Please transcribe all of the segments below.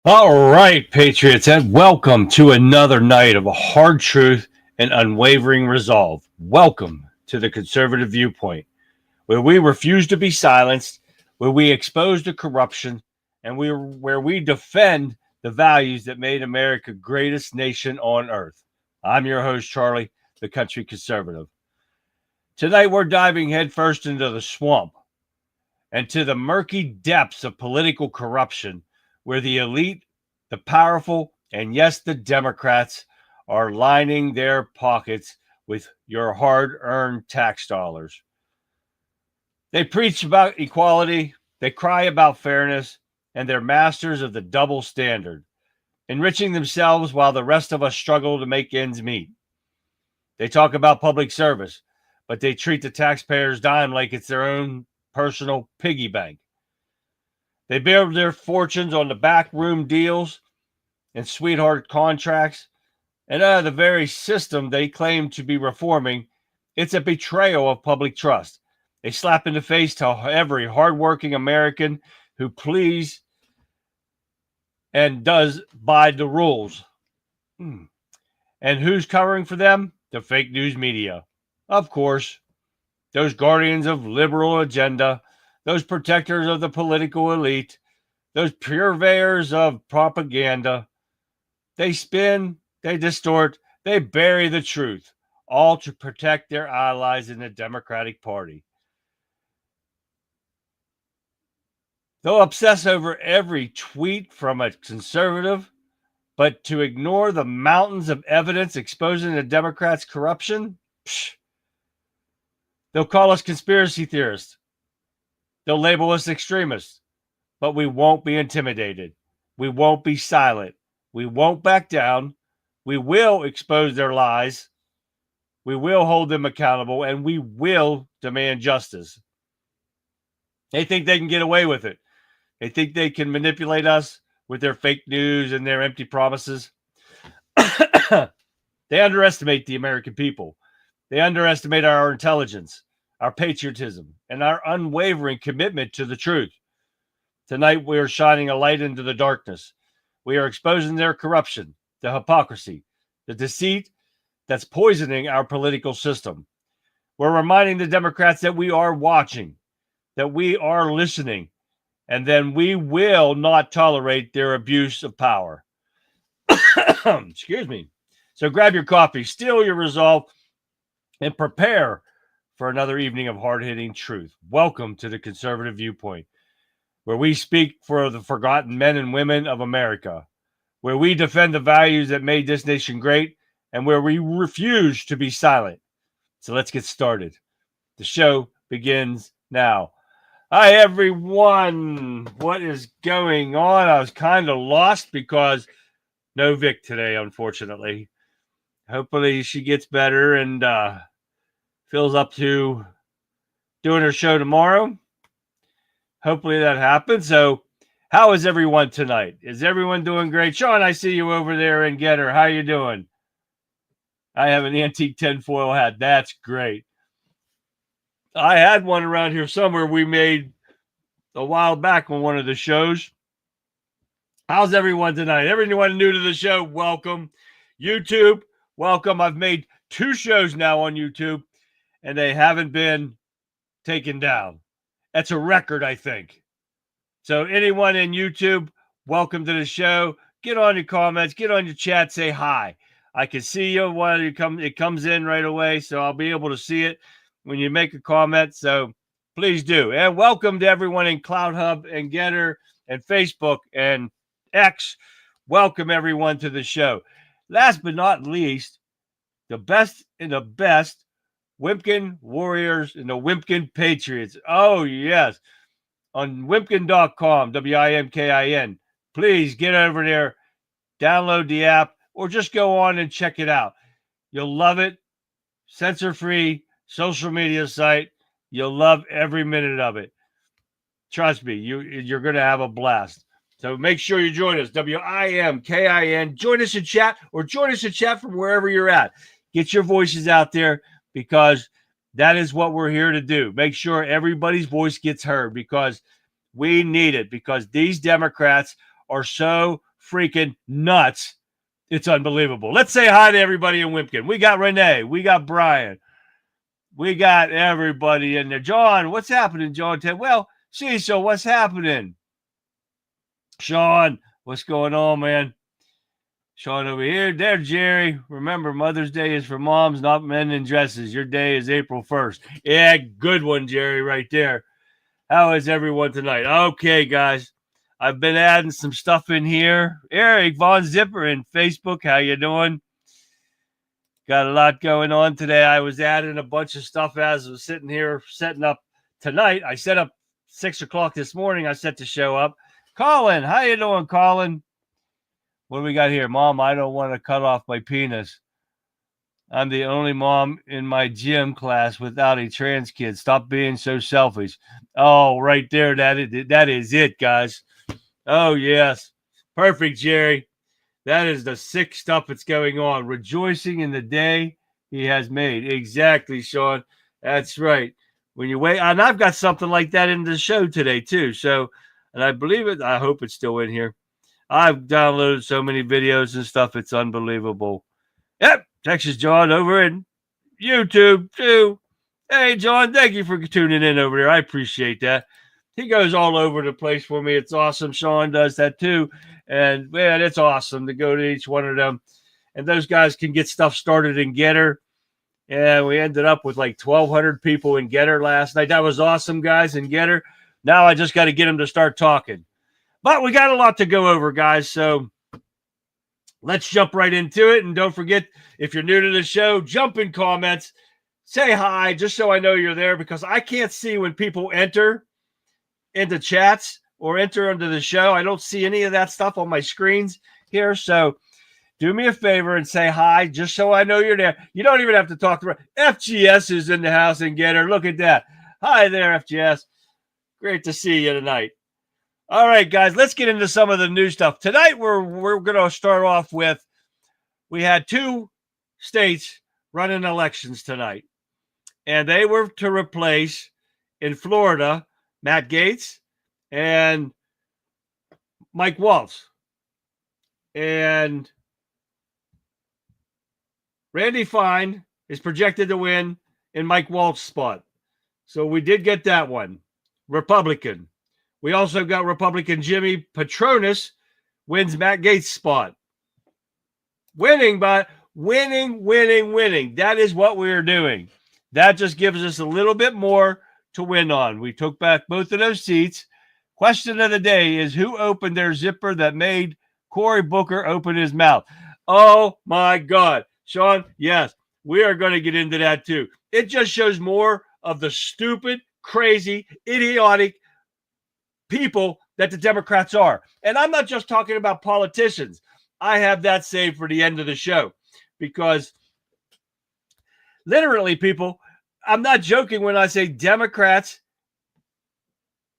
All right, Patriots, and welcome to another night of hard truth and unwavering resolve. Welcome to the Conservative Viewpoint, where we refuse to be silenced, where we expose the corruption, and where we defend the values that made America greatest nation on earth. I'm your host, Charlie, the country conservative. Tonight, we're diving headfirst into the swamp and to the murky depths of political corruption where the elite, the powerful, and yes, the Democrats are lining their pockets with your hard earned tax dollars. They preach about equality, they cry about fairness, and they're masters of the double standard, enriching themselves while the rest of us struggle to make ends meet. They talk about public service, but they treat the taxpayers' dime like it's their own personal piggy bank. They build their fortunes on the backroom deals and sweetheart contracts. And out of the very system they claim to be reforming, it's a betrayal of public trust. They slap in the face to every hardworking American who please and does by the rules. And who's covering for them? The fake news media. Of course, those guardians of liberal agenda, those protectors of the political elite, those purveyors of propaganda. They spin, they distort, they bury the truth, all to protect their allies in the Democratic Party. They'll obsess over every tweet from a conservative, but to ignore the mountains of evidence exposing the Democrats' corruption, they'll call us conspiracy theorists. They'll label us extremists, but we won't be intimidated. We won't be silent. We won't back down. We will expose their lies. We will hold them accountable, and we will demand justice. They think they can get away with it. They think they can manipulate us with their fake news and their empty promises. They underestimate the American people. They underestimate our intelligence, our patriotism, and our unwavering commitment to the truth. Tonight, we are shining a light into the darkness. We are exposing their corruption, the hypocrisy, the deceit that's poisoning our political system. We're reminding the Democrats that we are watching, that we are listening, and then we will not tolerate their abuse of power. Excuse me. So grab your coffee, steel your resolve, and prepare for another evening of hard-hitting truth. Welcome to the Conservative Viewpoint, where we speak for the forgotten men and women of America, where we defend the values that made this nation great, and where we refuse to be silent. So let's get started. The show begins now. Hi, everyone. What is going on? I was kind of lost because no Vic today, unfortunately. Hopefully she gets better and feels up to doing her show tomorrow. Hopefully that happens. So how is everyone tonight? Is everyone doing great? Sean, I see you over there in Getter. How you doing? I have an antique tinfoil hat. That's great. I had one around here somewhere we made a while back on one of the shows. How's everyone tonight? Everyone new to the show, welcome. YouTube, welcome. I've made 2 shows now on YouTube, and they haven't been taken down. That's a record, I think. So anyone in YouTube, welcome to the show. Get on your comments, get on your chat, say hi. I can see you when it comes in right away, so I'll be able to see it when you make a comment. So please do. And welcome to everyone in Cloud Hub and Getter and Facebook and X. Welcome everyone to the show. Last but not least, the best in the best, Wimpkin Warriors and the Wimpkin Patriots. Oh, yes. On Wimpkin.com, WIMKIN. Please get over there, download the app, or just go on and check it out. You'll love it. Censor-free social media site. You'll love every minute of it. Trust me, you're going to have a blast. So make sure you join us, WIMKIN. Join us in chat or join us in chat from wherever you're at. Get your voices out there because that is what we're here to do. Make sure everybody's voice gets heard because we need it, because these Democrats are so freaking nuts. It's unbelievable. Let's say hi to everybody in Wimpkin. We got Renee. We got Brian. We got everybody in there. John, what's happening, John? Well, so what's happening? Sean, what's going on, man? Sean over here. There, Jerry. Remember, Mother's Day is for moms, not men in dresses. Your day is April 1st. Yeah, good one, Jerry, right there. How is everyone tonight? Okay, guys. I've been adding some stuff in here. Eric Von Zipper in Facebook. How you doing? Got a lot going on today. I was adding a bunch of stuff as I was sitting here setting up tonight. I set up 6 o'clock this morning. I set the show up. Colin, how you doing, Colin? What do we got here? Mom, I don't want to cut off my penis. I'm the only mom in my gym class without a trans kid. Stop being so selfish. Oh, right there. That is it, guys. Oh, yes. Perfect, Jerry. That is the sick stuff that's going on. Rejoicing in the day he has made. Exactly, Sean. That's right. When you wait, and I've got something like that in the show today, too. So, and I believe it. I hope it's still in here. I've downloaded so many videos and stuff. It's unbelievable. Yep. Texas John over in YouTube, too. Hey, John, thank you for tuning in over there. I appreciate that. He goes all over the place for me. It's awesome. Sean does that, too. And, man, it's awesome to go to each one of them. And those guys can get stuff started in Getter. And we ended up with like 1,200 people in Getter last night. That was awesome, guys, in Getter. Now I just got to get them to start talking. But we got a lot to go over, guys. So let's jump right into it. And don't forget, if you're new to the show, jump in comments. Say hi, just so I know you're there, because I can't see when people enter into chats or enter into the show. I don't see any of that stuff on my screens here. So do me a favor and say hi, just so I know you're there. You don't even have to talk to FGS is in the house and get her. Look at that. Hi there, FGS. Great to see you tonight. All right, guys, let's get into some of the new stuff. Tonight, we're going to start off with, we had 2 states running elections tonight, and they were to replace, in Florida, Matt Gaetz and Mike Waltz. And Randy Fine is projected to win in Mike Waltz's spot. So we did get that one. Republican. We also got Republican Jimmy Patronis wins Matt Gaetz' spot. Winning. That is what we're doing. That just gives us a little bit more to win on. We took back both of those seats. Question of the day is, who opened their zipper that made Cory Booker open his mouth? Oh, my God. Sean, yes, we are going to get into that, too. It just shows more of the stupid, crazy, idiotic people that the Democrats are. And I'm not just talking about politicians. I have that saved for the end of the show, because literally, people, I'm not joking when I say Democrats,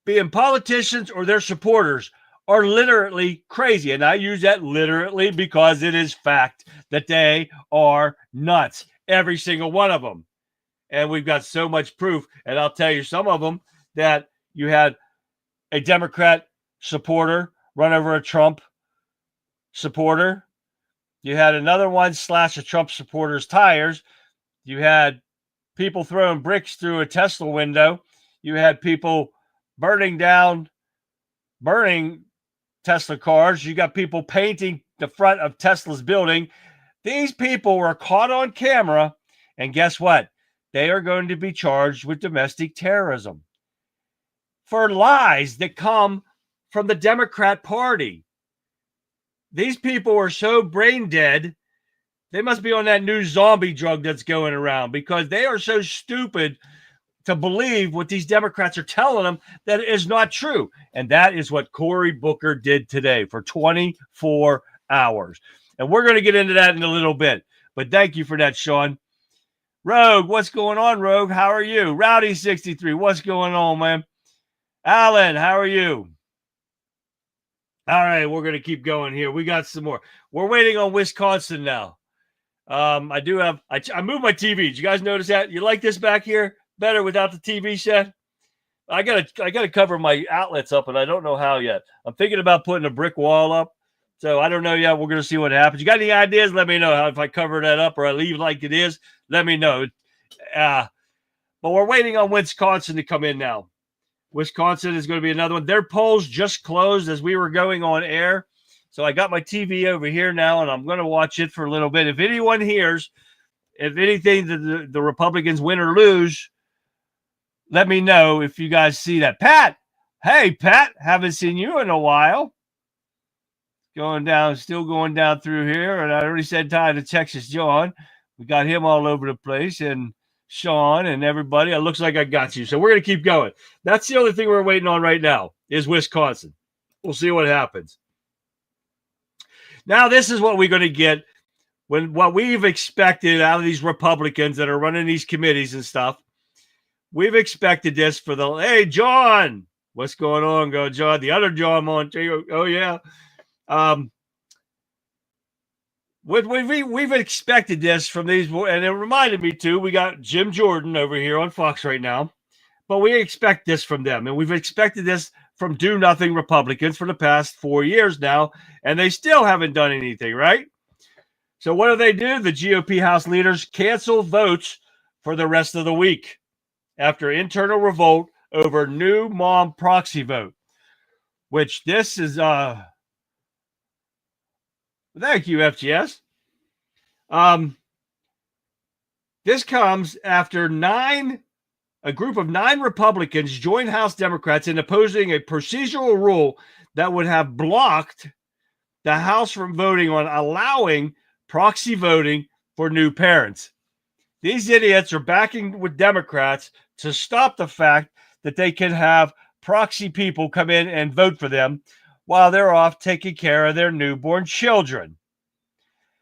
being politicians or their supporters, are literally crazy. And I use that literally because it is fact that they are nuts, every single one of them. And we've got so much proof. And I'll tell you some of them, that you had a Democrat supporter run over a Trump supporter. You had another one slash a Trump supporter's tires. You had people throwing bricks through a Tesla window. You had people burning Tesla cars. You got people painting the front of Tesla's building. These people were caught on camera, and guess what? They are going to be charged with domestic terrorism for lies that come from the Democrat Party. These people are so brain dead, they must be on that new zombie drug that's going around, because they are so stupid to believe what these Democrats are telling them that is not true. And that is what Cory Booker did today for 24 hours. And we're going to get into that in a little bit. But thank you for that, Sean. Rogue, what's going on, Rogue? How are you? Rowdy63, what's going on, man? Alan, how are you? All right, we're going to keep going here. We got some more. We're waiting on Wisconsin now. I moved my TV. Did you guys notice that? You like this back here better without the TV set? I gotta cover my outlets up, and I don't know how yet. I'm thinking about putting a brick wall up So I don't know yet. We're going to see what happens. You got any ideas? Let me know. If I cover that up or I leave like it is, let me know. But we're waiting on Wisconsin to come in now. Wisconsin is going to be another one. Their polls just closed as we were going on air. So I got my TV over here now, and I'm going to watch it for a little bit. If anyone hears, if anything, the Republicans win or lose, let me know if you guys see that. Pat, hey, Pat, haven't seen you in a while. Going down, still going down through here. And I already said hi to Texas John. We got him all over the place. And Sean and everybody. It looks like I got you. So we're going to keep going. That's the only thing we're waiting on right now is Wisconsin. We'll see what happens. Now, this is what we're going to get when what we've expected out of these Republicans that are running these committees and stuff. We've expected this for the, hey, John, what's going on? Go, John, the other John Montego. Oh, yeah. We've expected this from these, and it reminded me too. We got Jim Jordan over here on Fox right now, but we expect this from them, and we've expected this from do nothing Republicans for the past 4 years now, and they still haven't done anything, right? So what do? The GOP House leaders cancel votes for the rest of the week after internal revolt over new mom proxy vote, which this is thank you, FGS. This comes after a group of 9 Republicans joined House Democrats in opposing a procedural rule that would have blocked the House from voting on allowing proxy voting for new parents. These idiots are backing with Democrats to stop the fact that they can have proxy people come in and vote for them while they're off taking care of their newborn children.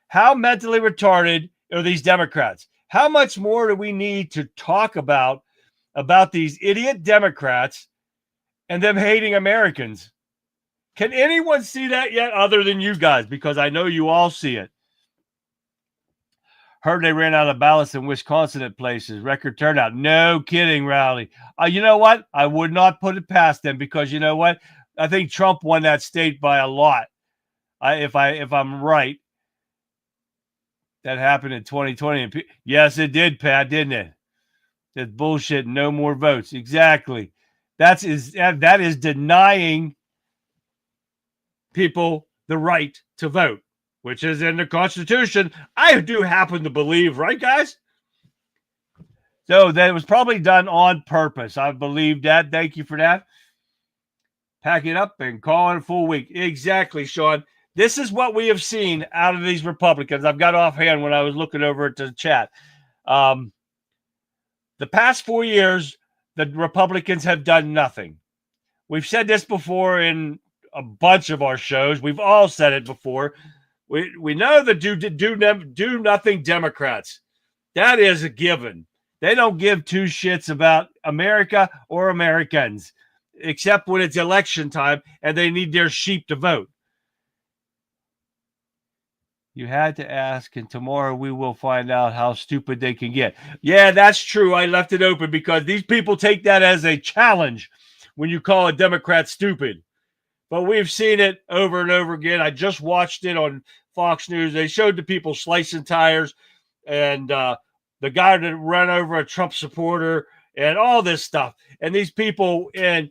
How mentally retarded are these Democrats? How much more do we need to talk about these idiot Democrats and them hating Americans? Can anyone see that yet other than you guys? Because I know you all see it. Heard they ran out of ballots in Wisconsin at places. Record turnout. No kidding, Rowley. You know what? I would not put it past them because you know what? I think Trump won that state by a lot. If I'm right, that happened in 2020. Yes, it did, Pat, didn't it? That's bullshit. No more votes. Exactly. That is denying people the right to vote, which is in the Constitution. I do happen to believe, right, guys? So that was probably done on purpose. I believe that. Thank you for that. Pack it up and call it a full week. Exactly, Sean. This is what we have seen out of these Republicans. I've got offhand when I was looking over at the chat. The past 4 years, the Republicans have done nothing. We've said this before in a bunch of our shows. We've all said it before. We know the do nothing Democrats. That is a given. They don't give two shits about America or Americans, except when it's election time and they need their sheep to vote. You had to ask, and tomorrow we will find out how stupid they can get. Yeah, that's true. I left it open because these people take that as a challenge when you call a Democrat stupid. But we've seen it over and over again. I just watched it on Fox News. They showed the people slicing tires and the guy that ran over a Trump supporter and all this stuff. And these people at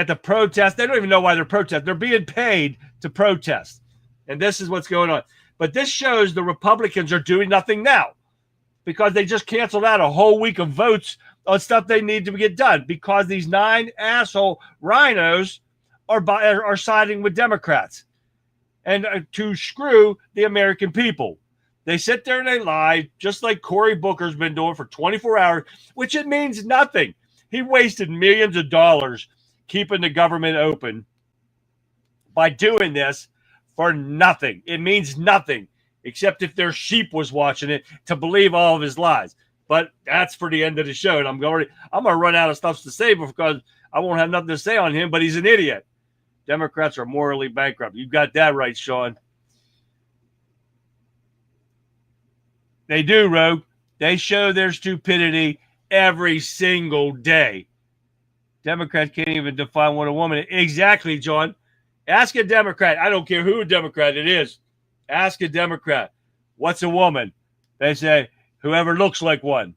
the protest, they don't even know why they're protesting. They're being paid to protest. And this is what's going on. But this shows the Republicans are doing nothing now because they just canceled out a whole week of votes on stuff they need to get done because these 9 asshole rhinos are siding with Democrats and to screw the American people. They sit there and they lie, just like Cory Booker's been doing for 24 hours, which it means nothing. He wasted millions of dollars keeping the government open by doing this for nothing. It means nothing, except if their sheep was watching it to believe all of his lies. But that's for the end of the show. And I'm going to run out of stuff to say because I won't have nothing to say on him, but he's an idiot. Democrats are morally bankrupt. You got that right, Sean. They do, Rogue. They show their stupidity every single day. Democrats can't even define what a woman is. Exactly, John. Ask a Democrat. I don't care who a Democrat it is. Ask a Democrat. What's a woman? They say, whoever looks like one.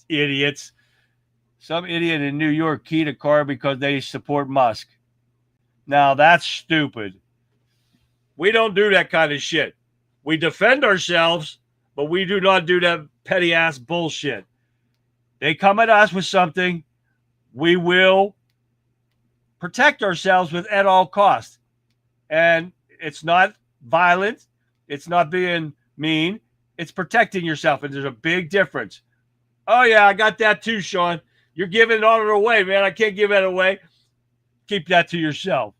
Idiots. Some idiot in New York keyed a car because they support Musk. Now, that's stupid. We don't do that kind of shit. We defend ourselves, but we do not do that petty-ass bullshit. They come at us with something, we will protect ourselves at all costs. And it's not violent. It's not being mean. It's protecting yourself, and there's a big difference. Oh, yeah, I got that too, Sean. You're giving it all away, man. I can't give that away. Keep that to yourself.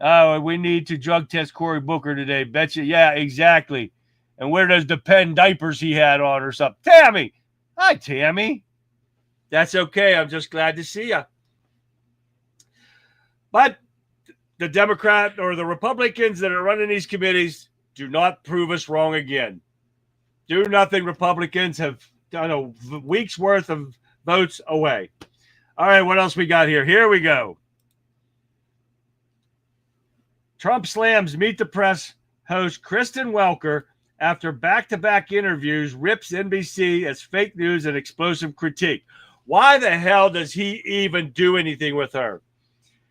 Oh, we need to drug test Cory Booker today. Betcha. Yeah, exactly. And where does the Penn diapers he had on or something? Tammy. Hi, Tammy. That's okay. I'm just glad to see you. But the Democrat or the Republicans that are running these committees do not prove us wrong again. Do nothing. Republicans have done a week's worth of votes away. All right, what else we got here? Here we go. Trump slams Meet the Press host Kristen Welker after back-to-back interviews, rips NBC as fake news and explosive critique. Why the hell does he even do anything with her?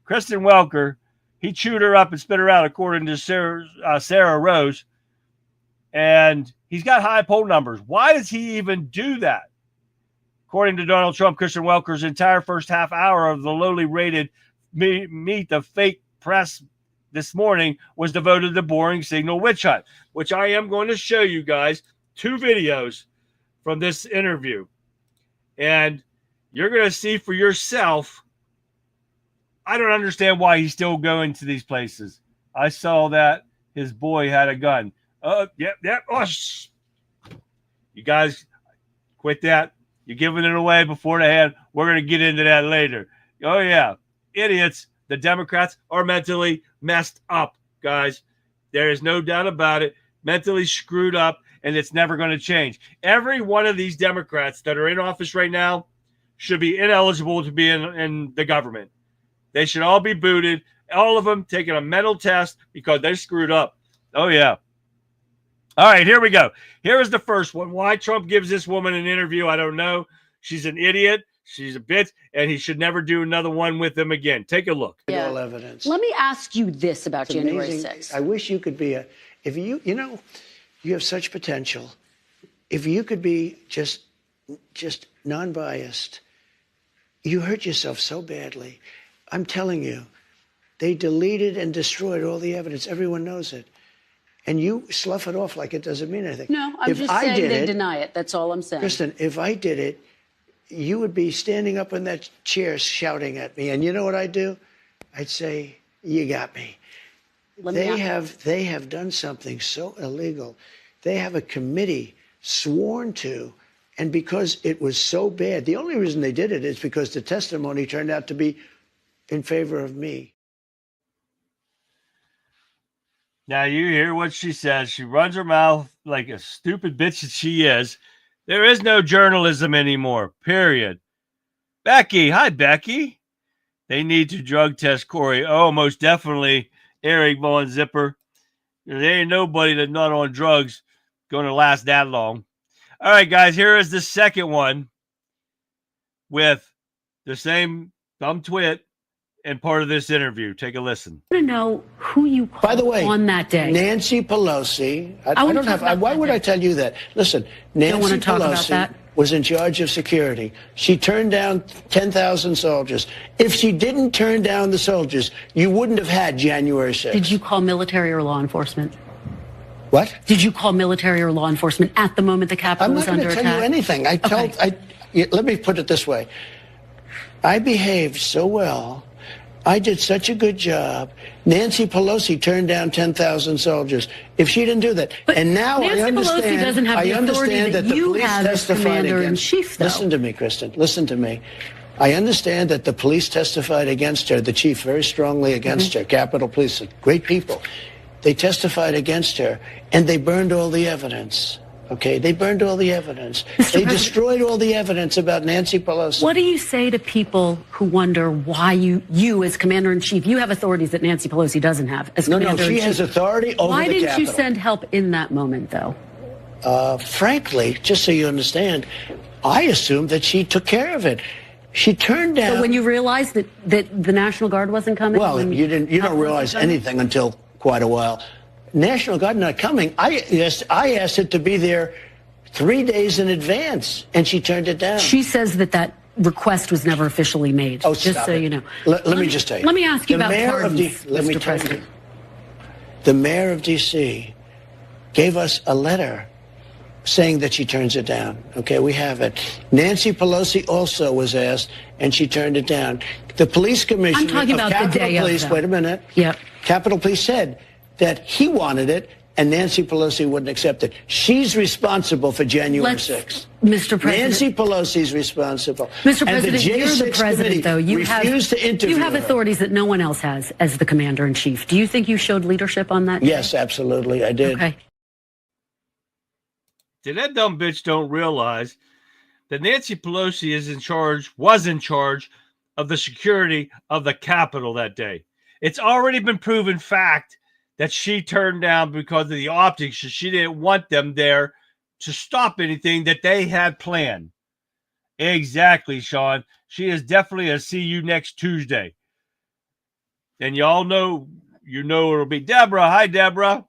Kristen Welker, he chewed her up and spit her out, according to Sarah Rose, and he's got high poll numbers. Why does he even do that? According to Donald Trump, Kristen Welker's entire first half hour of the lowly rated Meet the Fake Press this morning was devoted to boring signal witch hunt, which I am going to show you guys 2 videos from this interview. And you're going to see for yourself. I don't understand why he's still going to these places. I saw that his boy had a gun. Yep. Oh, you guys quit that. You're giving it away before the hand. We're going to get into that later. Oh, yeah. Idiots. The Democrats are mentally messed up, guys. There is no doubt about it. Mentally screwed up, and it's never going to change. Every one of these Democrats that are in office right now should be ineligible to be in the government. They should all be booted. All of them taking a mental test because they screwed up. Oh, yeah. All right, here we go. Here is the first one. Why Trump gives this woman an interview, I don't know. She's an idiot. She's a bitch, and he should never do another one with him again. Take a look. Yeah. All evidence. Let me ask you this about It's January amazing. 6th. I wish you could be you have such potential. If you could be just non-biased, you hurt yourself so badly. I'm telling you, they deleted and destroyed all the evidence. Everyone knows it. And you slough it off like it doesn't mean anything. No, I'm just saying they deny it. That's all I'm saying. Kristen, if I did it, you would be standing up in that chair shouting at me. And you know what I'd do? I'd say, you got me. They have done something so illegal. They have a committee sworn to, and because it was so bad, the only reason they did it is because the testimony turned out to be in favor of me. Now you hear what she says. She runs her mouth like a stupid bitch that she is. There is no journalism anymore, period. Becky. Hi, Becky. They need to drug test Cory. Oh, most definitely, Eric Von Zipper. There ain't nobody that's not on drugs going to last that long. All right, guys, here is the second one with the same dumb twit and part of this interview. Take a listen. I want to know who you called By the way, on that day. Nancy Pelosi. I don't have. Why would I tell you that? Listen, Nancy Pelosi was in charge of security. She turned down 10,000 soldiers. If she didn't turn down the soldiers, you wouldn't have had January 6th. Did you call military or law enforcement? What? Did you call military or law enforcement at the moment the Capitol was under attack? I'm not going to tell you anything. Let me put it this way. I behaved so well. I did such a good job. Nancy Pelosi turned down 10,000 soldiers. If she didn't do that, and now Nancy I understand. Pelosi doesn't have the authority that you have as commander-in-chief, though. Listen to me, Kristen. Listen to me. I understand that the police testified against her. The chief very strongly against her. Capitol Police, great people. They testified against her, and they burned all the evidence. Okay, they burned all the evidence. They destroyed all the evidence about Nancy Pelosi. What do you say to people who wonder why you as commander-in-chief, you have authorities that Nancy Pelosi doesn't have as commander-in-chief? No, she has authority over the Capitol. Why didn't you send help in that moment, though? Frankly, just so you understand, I assumed that she took care of it. She turned down. So when you realized that the National Guard wasn't coming? Well, you don't realize anything until quite a while. National Guard not coming. I asked it to be there 3 days in advance, and she turned it down. She says that request was never officially made. Oh, just so you know. Let me just tell you. Let me ask you about pardons, Mr. President. The mayor of D.C. gave us a letter saying that she turns it down. Okay, we have it. Nancy Pelosi also was asked, and she turned it down. The police commissioner I'm talking about Capitol the day Police, of, wait a minute. Yep. Capitol Police said that he wanted it, and Nancy Pelosi wouldn't accept it. She's responsible for January 6th. Mr. President. Nancy Pelosi's responsible. Mr. President, and the you're the J6 president, though. You refused to interview You have her. authorities that no one else has as the commander-in-chief. Do you think you showed leadership on that? Yes, absolutely, I did. Okay. Did that dumb bitch don't realize that Nancy Pelosi was in charge of the security of the Capitol that day? It's already been proven fact that she turned down because of the optics. She didn't want them there to stop anything that they had planned. Exactly, Sean. She is definitely a see you next Tuesday. And y'all know, it'll be Deborah. Hi, Deborah.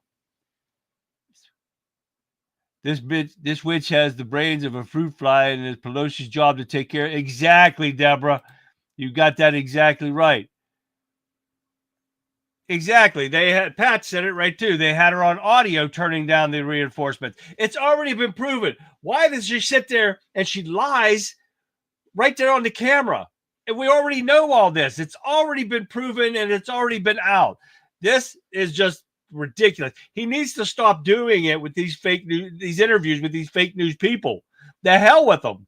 This witch has the brains of a fruit fly, and it's Pelosi's job to take care. Exactly, Deborah. You got that exactly right. Exactly. Pat said it right too. They had her on audio turning down the reinforcements. It's already been proven. Why does she sit there and she lies right there on the camera? And we already know all this. It's already been proven and it's already been out. This is just ridiculous. He needs to stop doing it with these fake news, these interviews with these fake news people. The hell with them.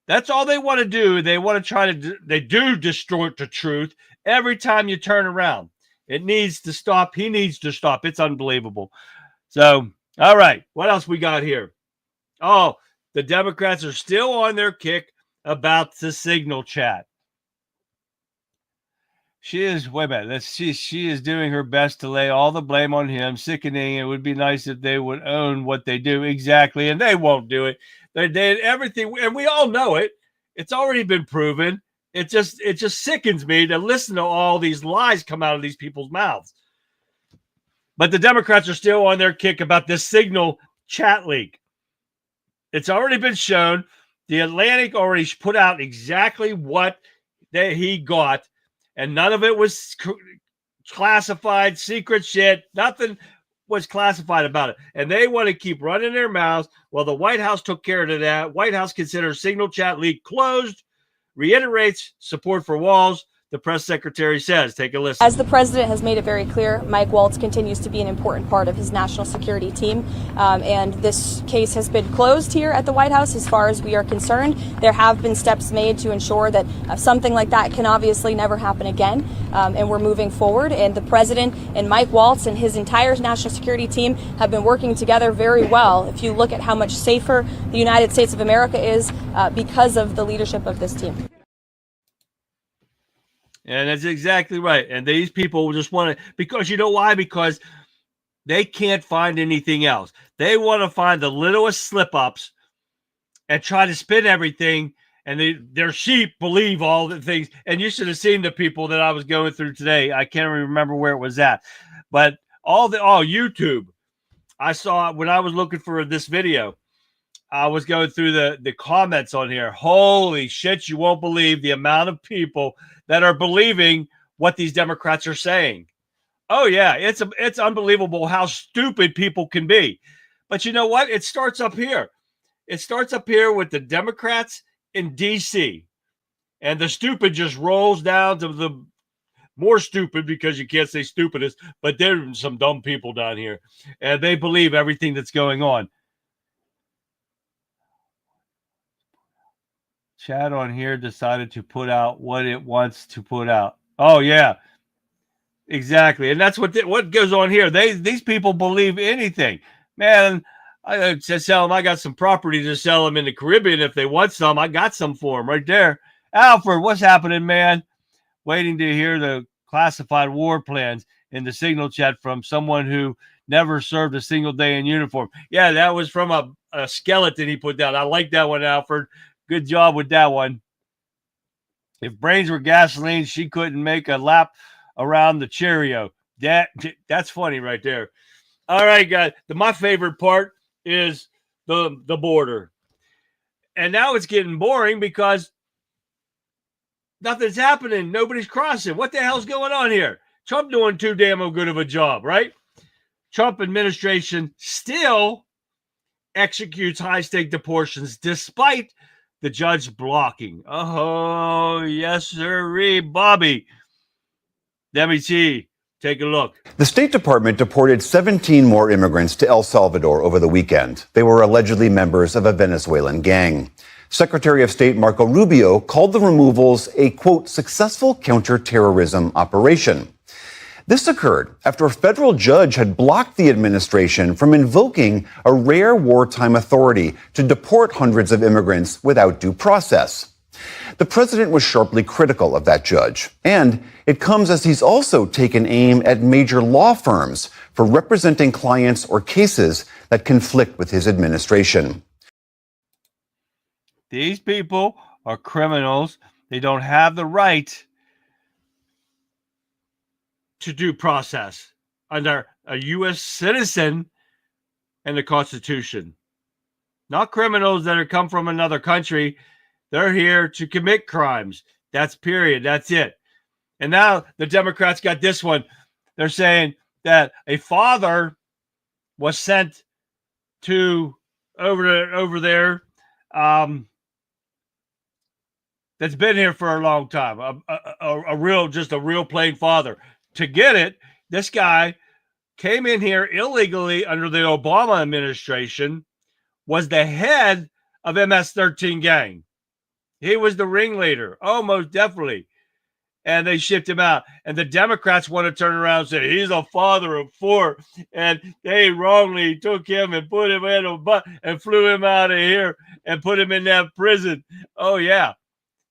That's all they want to do. They want to they do distort the truth every time you turn around. It needs to stop. He needs to stop. It's unbelievable. So, all right. What else we got here? Oh, the Democrats are still on their kick about the signal chat. She is, wait a minute. She is doing her best to lay all the blame on him. Sickening. It would be nice if they would own what they do. Exactly. And they won't do it. They did everything. And we all know it. It's already been proven. It just sickens me to listen to all these lies come out of these people's mouths. But the Democrats are still on their kick about this signal chat leak. It's already been shown. The Atlantic already put out exactly what he got, and none of it was classified, secret shit. Nothing was classified about it. And they want to keep running their mouths. Well, the White House took care of that. White House considers signal chat leak closed. Reiterates support for walls, the press secretary says. Take a listen. As the president has made it very clear, Mike Waltz continues to be an important part of his national security team. And this case has been closed here at the White House as far as we are concerned. There have been steps made to ensure that something like that can obviously never happen again. And we're moving forward. And the president and Mike Waltz and his entire national security team have been working together very well. If you look at how much safer the United States of America is because of the leadership of this team. And that's exactly right. And these people just want to, because you know why? Because they can't find anything else. They want to find the littlest slip-ups and try to spin everything. And their sheep believe all the things. And you should have seen the people that I was going through today. I can't remember where it was at. But YouTube. I saw when I was looking for this video. I was going through the comments on here. Holy shit, you won't believe the amount of people that are believing what these Democrats are saying. Oh, yeah, it's unbelievable how stupid people can be. But you know what? It starts up here. It starts up here with the Democrats in D.C. And the stupid just rolls down to the more stupid, because you can't say stupidest, but there's some dumb people down here. And they believe everything that's going on. Chat on here decided to put out what it wants to put out. Oh, yeah, exactly. And that's what goes on here. These people believe anything. Man, I tell them I got some property to sell them in the Caribbean if they want some. I got some for them right there. Alfred, what's happening, man? Waiting to hear the classified war plans in the signal chat from someone who never served a single day in uniform. Yeah, that was from a skeleton he put down. I like that one, Alfred. Good job with that one. If brains were gasoline, she couldn't make a lap around the Cheerio. That's funny right there. All right, guys. My favorite part is the border. And now it's getting boring because nothing's happening. Nobody's crossing. What the hell's going on here? Trump doing too damn good of a job, right? Trump administration still executes high-stake deportations despite the judge blocking. Oh, yes, sir, Bobby. Let me see. Take a look. The State Department deported 17 more immigrants to El Salvador over the weekend. They were allegedly members of a Venezuelan gang. Secretary of State Marco Rubio called the removals a, quote, successful counterterrorism operation. This occurred after a federal judge had blocked the administration from invoking a rare wartime authority to deport hundreds of immigrants without due process. The president was sharply critical of that judge, and it comes as he's also taken aim at major law firms for representing clients or cases that conflict with his administration. These people are criminals. They don't have the right to due process under a U.S. citizen and the Constitution. Not criminals that have come from another country. They're here to commit crimes. That's period. That's it. And now the Democrats got this one. They're saying that a father was sent to over there that's been here for a long time. A real plain father. To get it, this guy came in here illegally under the Obama administration, was the head of MS-13 gang. He was the ringleader. Oh, most definitely. And they shipped him out. And the Democrats want to turn around and say, he's a father of four. And they wrongly took him and put him in a bus and flew him out of here and put him in that prison. Oh, yeah.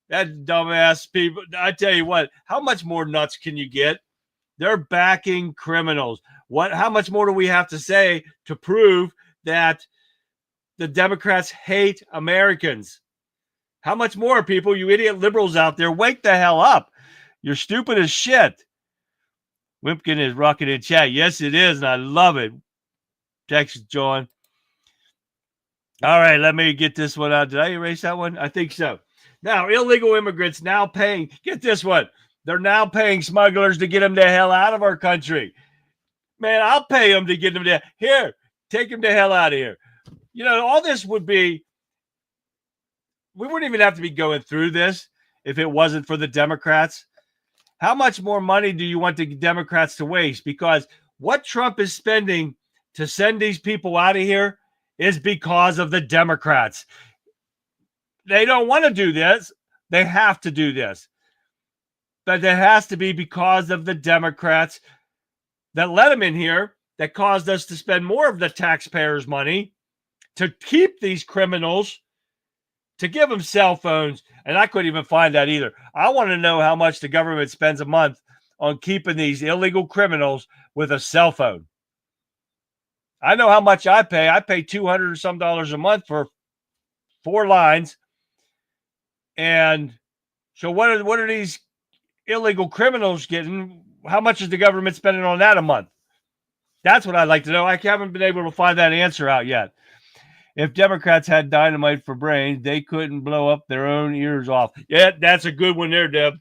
That dumbass people. I tell you what, how much more nuts can you get? They're backing criminals. How much more do we have to say to prove that the Democrats hate Americans? How much more, people, you idiot liberals out there, wake the hell up. You're stupid as shit. Wimpkin is rocking in chat. Yes, it is, and I love it. Texas, John. All right, let me get this one out. Did I erase that one? I think so. Now, illegal immigrants now paying, get this one. They're now paying smugglers to get them the hell out of our country. Man, I'll pay them to get them here. Take them the hell out of here. You know, all this would be, we wouldn't even have to be going through this if it wasn't for the Democrats. How much more money do you want the Democrats to waste? Because what Trump is spending to send these people out of here is because of the Democrats. They don't want to do this. They have to do this. But it has to be because of the Democrats that let them in here, that caused us to spend more of the taxpayers' money to keep these criminals, to give them cell phones. And I couldn't even find that either. I want to know how much the government spends a month on keeping these illegal criminals with a cell phone. I know how much I pay. I pay $200 or some a month for 4 lines. And so what are these illegal criminals getting? How much is the government spending on that a month? That's what I'd like to know. I haven't been able to find that answer out yet. If Democrats had dynamite for brains, they couldn't blow up their own ears off. Yeah, that's a good one there, Deb.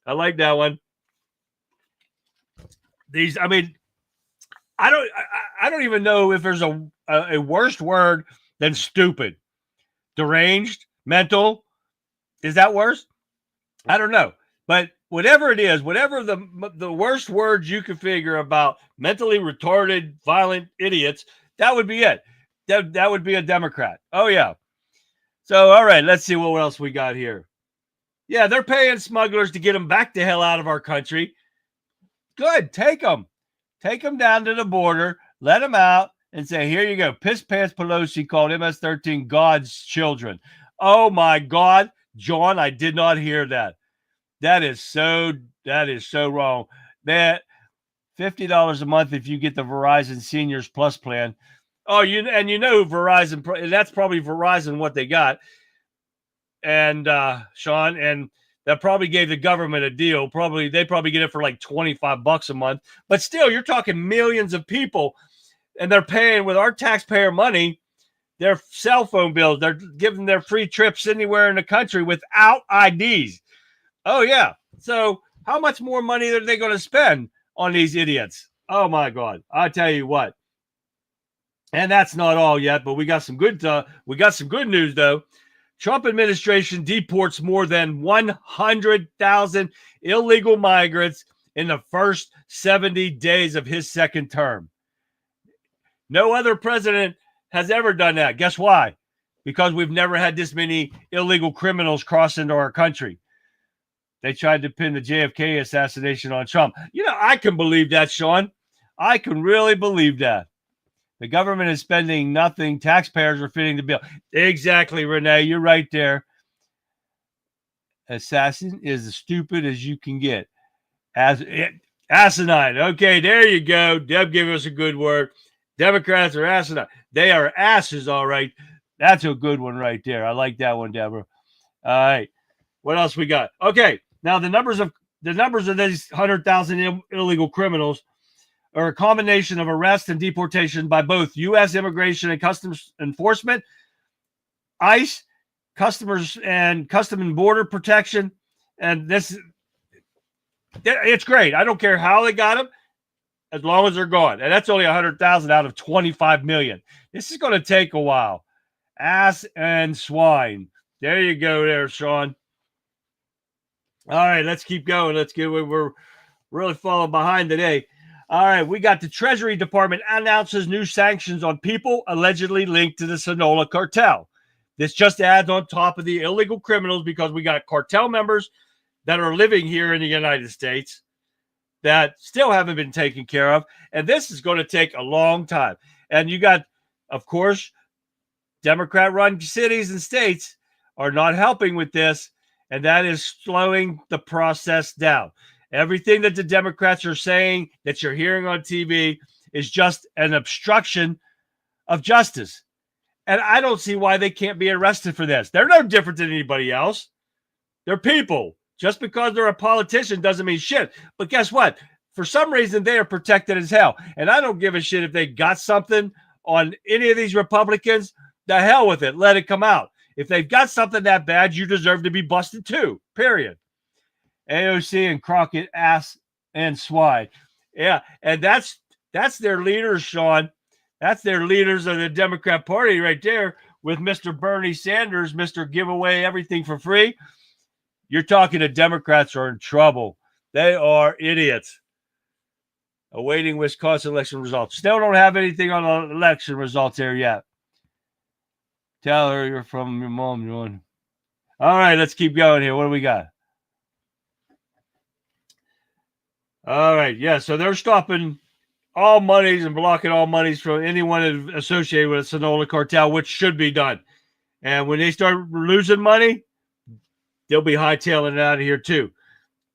I like that one. I don't even know if there's a worse word than stupid. Deranged, mental. Is that worse? I don't know. But whatever it is, whatever the worst words you can figure about mentally retarded, violent idiots, that would be it. That would be a Democrat. Oh, yeah. So, all right, let's see what else we got here. Yeah, they're paying smugglers to get them back the hell out of our country. Good. Take them. Take them down to the border. Let them out. and say, here you go. Piss Pants Pelosi called MS-13 God's children. Oh my God, John, I did not hear that. That is so wrong. That $50 a month if you get the Verizon Seniors Plus plan. Oh, you know Verizon, that's probably Verizon what they got. And Sean, and that probably gave the government a deal. They probably get it for like $25 a month. But still, you're talking millions of people, and they're paying with our taxpayer money their cell phone bills. They're giving their free trips anywhere in the country without IDs. Oh yeah. So how much more money are they going to spend on these idiots? Oh my God! I tell you what. And that's not all yet, but we got some good news though. Trump administration deports more than 100,000 illegal migrants in the first 70 days of his second term. No other president has ever done that. Guess why? Because we've never had this many illegal criminals cross into our country. They tried to pin the JFK assassination on Trump. You know, I can believe that, Sean. I can really believe that. The government is spending nothing. Taxpayers are fitting the bill. Exactly, Renee. You're right there. Assassin is as stupid as you can get. Asinine. Okay, there you go. Deb gave us a good word. Democrats are asinine. They are asses, all right. That's a good one right there. I like that one, Deborah. All right. What else we got? Okay. Now the numbers of these 100,000 illegal criminals are a combination of arrest and deportation by both U.S. Immigration and Customs Enforcement, ICE, Customs and Border Protection, and it's great. I don't care how they got them, as long as they're gone. And that's only 100,000 out of 25 million. This is going to take a while. Ass and swine. There you go there, Sean. All right, let's keep going. We're really falling behind today. All right, we got the Treasury Department announces new sanctions on people allegedly linked to the Sinaloa cartel. This just adds on top of the illegal criminals because we got cartel members that are living here in the United States that still haven't been taken care of. And this is going to take a long time. And you got, of course, Democrat-run cities and states are not helping with this, and that is slowing the process down. Everything that the Democrats are saying that you're hearing on TV is just an obstruction of justice. And I don't see why they can't be arrested for this. They're no different than anybody else. They're people. Just because they're a politician doesn't mean shit. But guess what? For some reason, they are protected as hell. And I don't give a shit if they got something on any of these Republicans. The hell with it. Let it come out. If they've got something that bad, you deserve to be busted too. Period. AOC and Crockett, ass and swine. Yeah, and that's their leaders, Sean. That's their leaders of the Democrat Party right there with Mr. Bernie Sanders, Mr. Give away everything for free. You're talking to Democrats are in trouble. They are idiots. Awaiting Wisconsin election results. Still don't have anything on the election results there yet. Tell her you're from your mom, John. All right, let's keep going here. What do we got? All right, yeah, so they're stopping all monies and blocking all monies from anyone associated with the Sinaloa cartel, which should be done. And when they start losing money, they'll be hightailing it out of here too.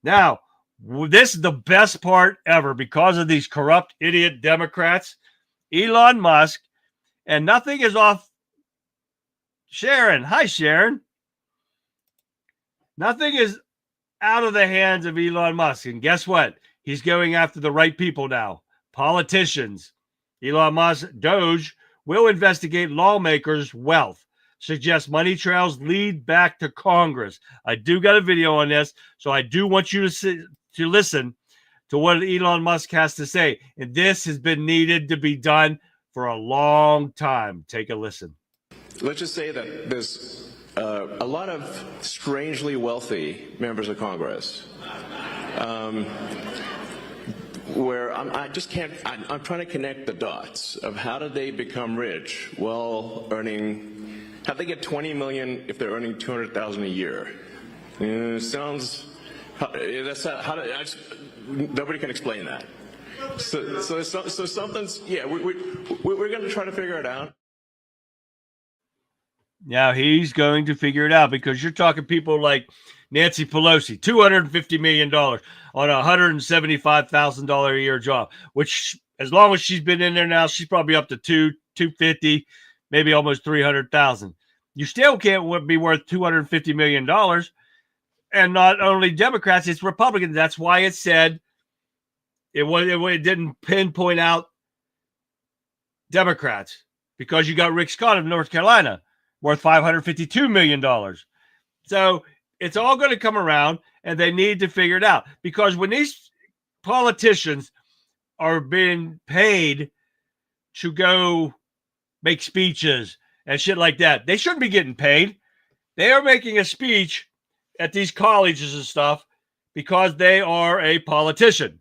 Now, this is the best part ever because of these corrupt idiot Democrats, Elon Musk, and nothing is off. Sharon, hi Sharon. Nothing is out of the hands of Elon Musk. And guess what? He's going after the right people now. Politicians. Elon Musk, Doge, will investigate lawmakers' wealth. Suggests money trails lead back to Congress. I do got a video on this, so I do want you to listen to what Elon Musk has to say. And this has been needed to be done for a long time. Take a listen. Let's just say that there's a lot of strangely wealthy members of Congress where I'm trying to connect the dots of how did they become rich? Well, how'd they get 20 million if they're earning 200,000 a year? Nobody can explain that. So something's, yeah, we're going to try to figure it out. Now he's going to figure it out, because you're talking people like Nancy Pelosi, $250 million on a $175,000 a year job, which as long as she's been in there now, she's probably up to 250, maybe almost 300,000. You still can't be worth $250 million. And not only Democrats, it's Republicans. That's why it said it didn't pinpoint out Democrats, because you got Rick Scott of North Carolina worth $552 million. So it's all going to come around, and they need to figure it out, because when these politicians are being paid to go make speeches and shit like that, they shouldn't be getting paid. They are making a speech at these colleges and stuff because they are a politician.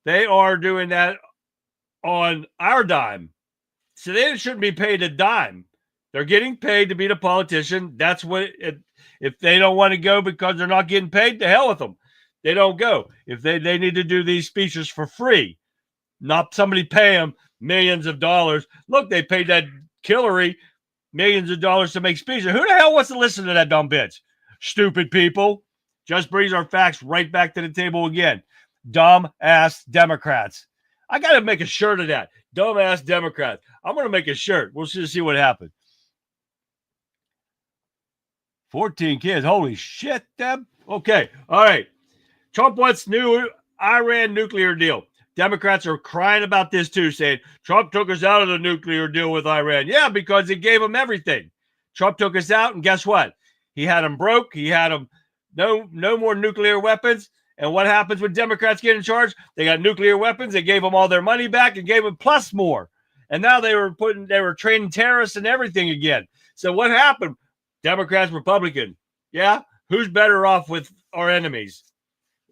They are doing that on our dime. So they shouldn't be paid a dime. They're getting paid to be the politician. That's what if they don't want to go because they're not getting paid, to hell with them. They don't go. If they need to do these speeches for free, not somebody pay them millions of dollars. Look, they paid that Hillary millions of dollars to make speeches. Who the hell wants to listen to that dumb bitch? Stupid people. Just brings our facts right back to the table again. Dumb ass Democrats. I got to make a shirt of that. Dumb ass Democrats. I'm going to make a shirt. We'll just see what happens. 14 kids. Holy shit, Deb. Okay. All right. Trump wants new Iran nuclear deal. Democrats are crying about this too, saying Trump took us out of the nuclear deal with Iran. Yeah, because it gave them everything. Trump took us out, and guess what? He had them broke. He had them no more nuclear weapons. And what happens when Democrats get in charge? They got nuclear weapons. They gave them all their money back and gave them plus more. And now they were training terrorists and everything again. So what happened? Democrats, Republicans. Yeah? Who's better off with our enemies?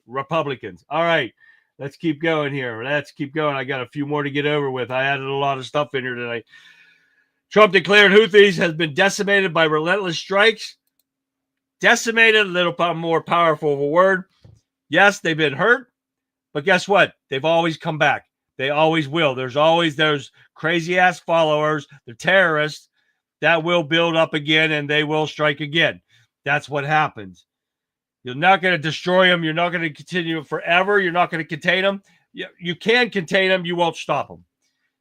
Republicans. All right. Let's keep going here. Let's keep going. I got a few more to get over with. I added a lot of stuff in here tonight. Trump declared Houthis has been decimated by relentless strikes. Decimated, a little more powerful of a word. Yes, they've been hurt, but guess what? They've always come back. They always will. There's always those crazy-ass followers, the terrorists, that will build up again, and they will strike again. That's what happens. You're not going to destroy them. You're not going to continue forever. You're not going to contain them. You can contain them. You won't stop them.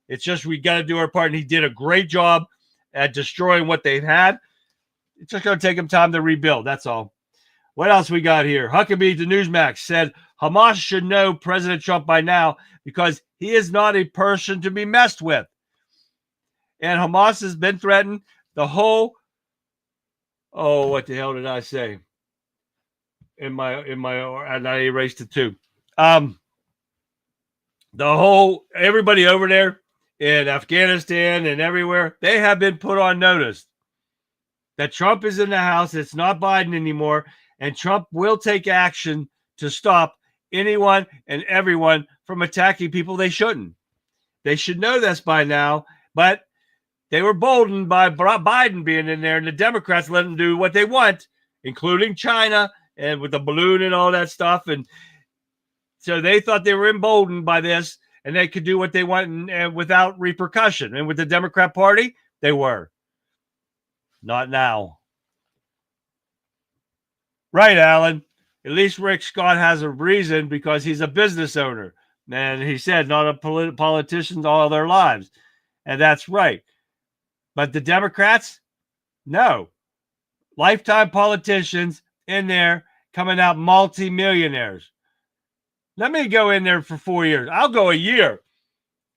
It's just we got to do our part, and he did a great job at destroying what they've had. It's just going to take them time to rebuild. That's all. What else we got here? Huckabee to Newsmax said Hamas should know President Trump by now because he is not a person to be messed with. And Hamas has been threatened. The whole, what the hell did I say? And I erased it too. Everybody over there in Afghanistan and everywhere, they have been put on notice that Trump is in the house. It's not Biden anymore. And Trump will take action to stop anyone and everyone from attacking people they shouldn't. They should know this by now, but they were boldened by Biden being in there, and the Democrats let them do what they want, including China and with the balloon and all that stuff. And so they thought they were emboldened by this, and they could do what they want and without repercussion. And with the Democrat Party, they were. Not now. Right, Alan. At least Rick Scott has a reason because he's a business owner. And he said not a politician all their lives. And that's right. But the Democrats, no. Lifetime politicians in there coming out multi-millionaires. Let me go in there for 4 years. I'll go a year.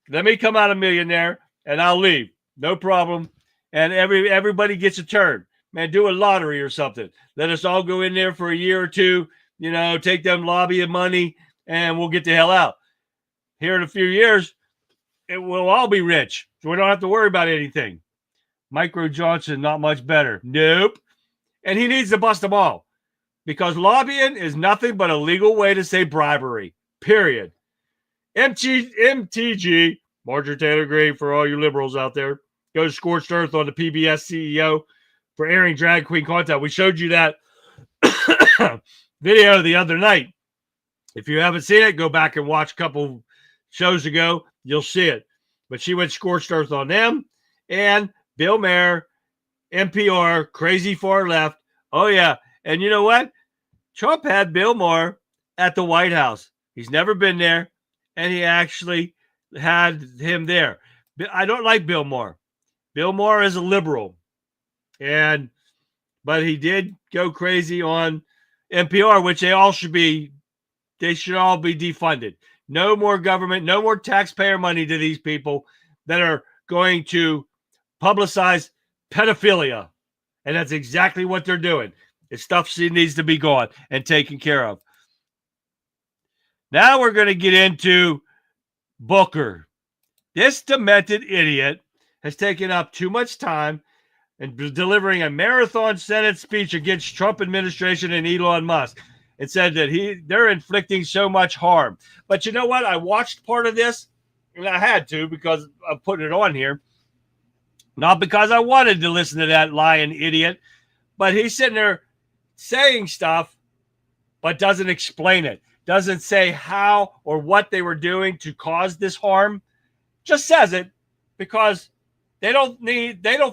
Let me come out a millionaire and I'll leave. No problem. And everybody gets a turn. Man, do a lottery or something. Let us all go in there for a year or two, take them lobbying money, and we'll get the hell out. Here in a few years, it will all be rich. So we don't have to worry about anything. Micro Johnson, not much better. Nope. And he needs to bust them all. Because lobbying is nothing but a legal way to say bribery. Period. MTG, Marjorie Taylor Greene, for all you liberals out there. Go to Scorched Earth on the PBS CEO for airing drag queen content. We showed you that video the other night. If you haven't seen it, go back and watch a couple shows ago. You'll see it. But she went scorched earth on them. And Bill Maher, NPR, crazy far left. Oh, yeah. And you know what? Trump had Bill Maher at the White House. He's never been there. And he actually had him there. I don't like Bill Maher. Bill Maher is a liberal. But he did go crazy on NPR, which they should all be defunded. No more government, no more taxpayer money to these people that are going to publicize pedophilia. And that's exactly what they're doing. It's stuff needs to be gone and taken care of. Now we're going to get into Booker. This demented idiot has taken up too much time and delivering a marathon Senate speech against Trump administration and Elon Musk. It said that they're inflicting so much harm. But you know what? I watched part of this, and I had to because I'm putting it on here. Not because I wanted to listen to that lying idiot, but he's sitting there saying stuff, but doesn't explain it. Doesn't say how or what they were doing to cause this harm. Just says it because they don't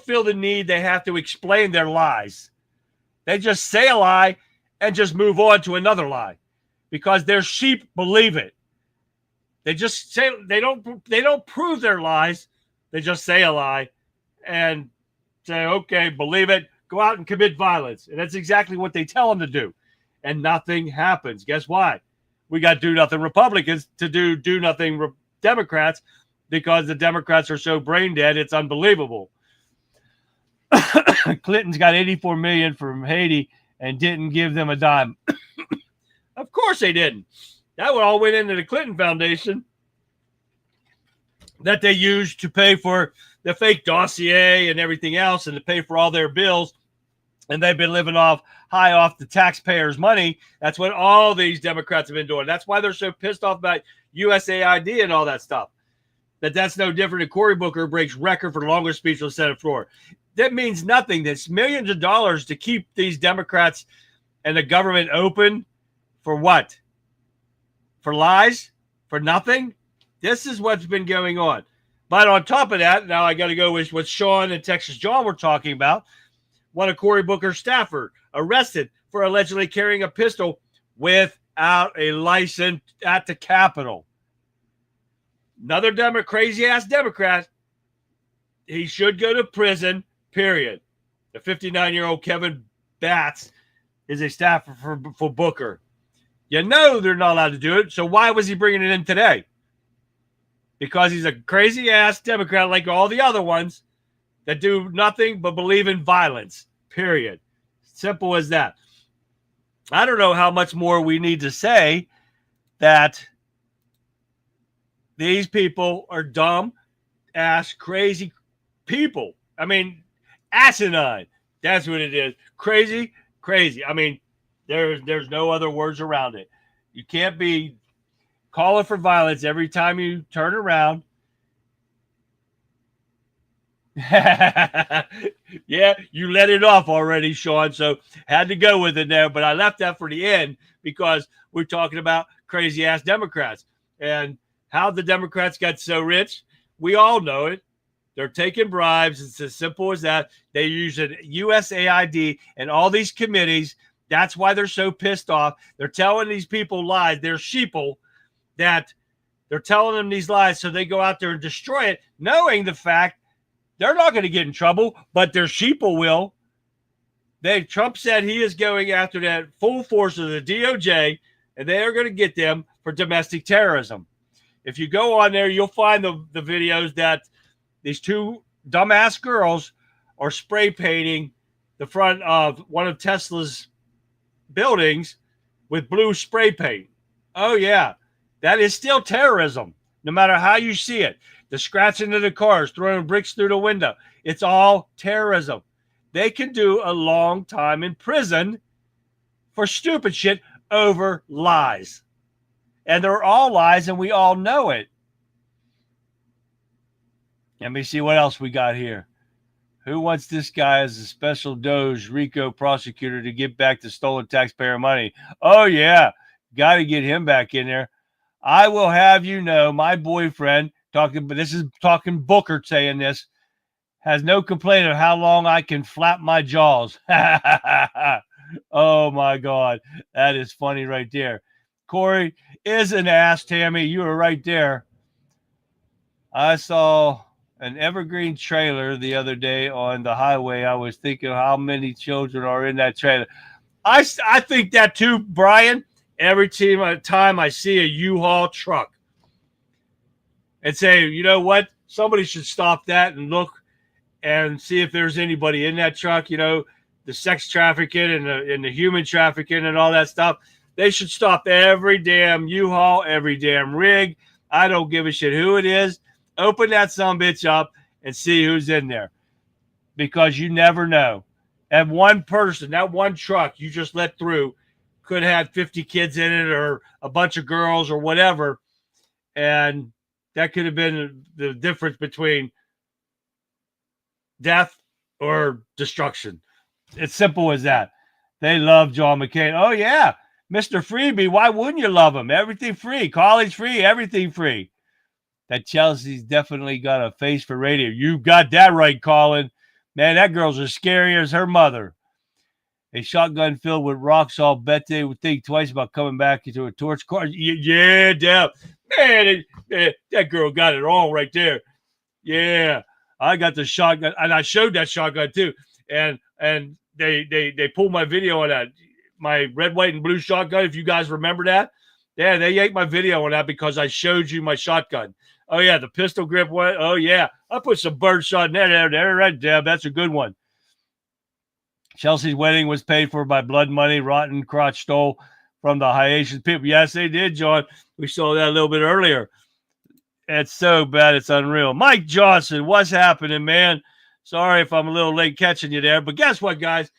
feel the need they have to explain their lies. They just say a lie and just move on to another lie because their sheep believe it. They just say they don't prove their lies. They just say a lie and say, okay, believe it, go out and commit violence. And that's exactly what they tell them to do. And nothing happens. Guess why? We got do-nothing Republicans to do nothing Democrats because the Democrats are so brain dead, it's unbelievable. Clinton's got $84 million from Haiti and didn't give them a dime. Of course they didn't. That all went into the Clinton Foundation that they used to pay for the fake dossier and everything else and to pay for all their bills. And they've been living high off the taxpayers' money. That's what all these Democrats have been doing. That's why they're so pissed off about USAID and all that stuff. That's no different than Cory Booker breaks record for the longest speech on the Senate floor. That means nothing. That's millions of dollars to keep these Democrats and the government open for what? For lies? For nothing? This is what's been going on. But on top of that, now I got to go with what Sean and Texas John were talking about. One of Cory Booker's staffer arrested for allegedly carrying a pistol without a license at the Capitol. Another crazy-ass Democrat. He should go to prison, period. The 59-year-old Kevin Batts is a staffer for Booker. You know they're not allowed to do it, so why was he bringing it in today? Because he's a crazy-ass Democrat like all the other ones that do nothing but believe in violence, period. Simple as that. I don't know how much more we need to say that these people are dumb-ass, crazy people. I mean, asinine. That's what it is. Crazy, crazy. I mean, there's no other words around it. You can't be calling for violence every time you turn around. Yeah, you let it off already, Sean, so had to go with it there, but I left that for the end because we're talking about crazy-ass Democrats and how the Democrats got so rich. We all know it. They're taking bribes. It's as simple as that. They use an USAID and all these committees. That's why they're so pissed off. They're telling these people lies. They're sheeple that they're telling them these lies so they go out there and destroy it, knowing the fact they're not going to get in trouble, but their sheeple will. Trump said he is going after that full force of the DOJ, and they are going to get them for domestic terrorism. If you go on there, you'll find the videos that these two dumbass girls are spray painting the front of one of Tesla's buildings with blue spray paint. Oh, yeah. That is still terrorism, no matter how you see it. The scratching of the cars, throwing bricks through the window. It's all terrorism. They can do a long time in prison for stupid shit over lies. And they're all lies, and we all know it. Let me see what else we got here. Who wants this guy as a special Doge RICO prosecutor to get back the stolen taxpayer money? Oh, yeah. Got to get him back in there. I will have you know, my boyfriend, talking Booker saying this, has no complaint of how long I can flap my jaws. Oh, my God. That is funny right there. Corey is an ass, Tammy. You were right there. I saw an evergreen trailer the other day on the highway. I was thinking how many children are in that trailer. I think that too, Brian. Every time I see a U-Haul truck and say, you know what? Somebody should stop that and look and see if there's anybody in that truck, you know, the sex trafficking and the human trafficking and all that stuff. They should stop every damn U-Haul, every damn rig. I don't give a shit who it is. Open that sumbitch up and see who's in there, because you never know. And one person, that one truck you just let through, could have 50 kids in it or a bunch of girls or whatever. And that could have been the difference between death or destruction. It's simple as that. They love John McCain. Oh, yeah. Mr. Freebie, why wouldn't you love him? Everything free. College free. Everything free. That Chelsea's definitely got a face for radio. You got that right, Colin. Man, that girl's as scary as her mother. A shotgun filled with rocks. I'll bet they would think twice about coming back into a torch car. Yeah, damn. Man, that girl got it all right there. Yeah, I got the shotgun, and I showed that shotgun too. And they pulled my video on that, my red, white, and blue shotgun. If you guys remember that, yeah, they ate my video on that because I showed you my shotgun. Oh yeah, the pistol grip one. Oh yeah, I put some bird shot in there. Right, Deb, that's a good one. Chelsea's wedding was paid for by blood money rotten crotch stole from the Haitian people. Yes, they did, John. We saw that a little bit earlier. It's so bad, it's unreal. Mike Johnson, what's happening, man? Sorry if I'm a little late catching you there, but guess what, guys?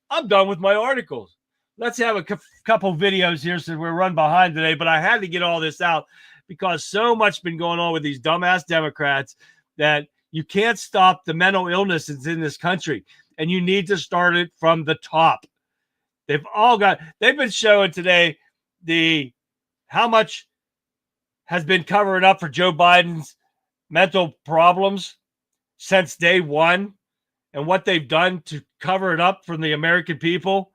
I'm done with my articles. Let's have a couple videos here since we're run behind today, but I had to get all this out because so much been going on with these dumbass Democrats that you can't stop the mental illness that's in this country, and you need to start it from the top. They've been showing today how much has been covering up for Joe Biden's mental problems since day one, and what they've done to cover it up from the American people.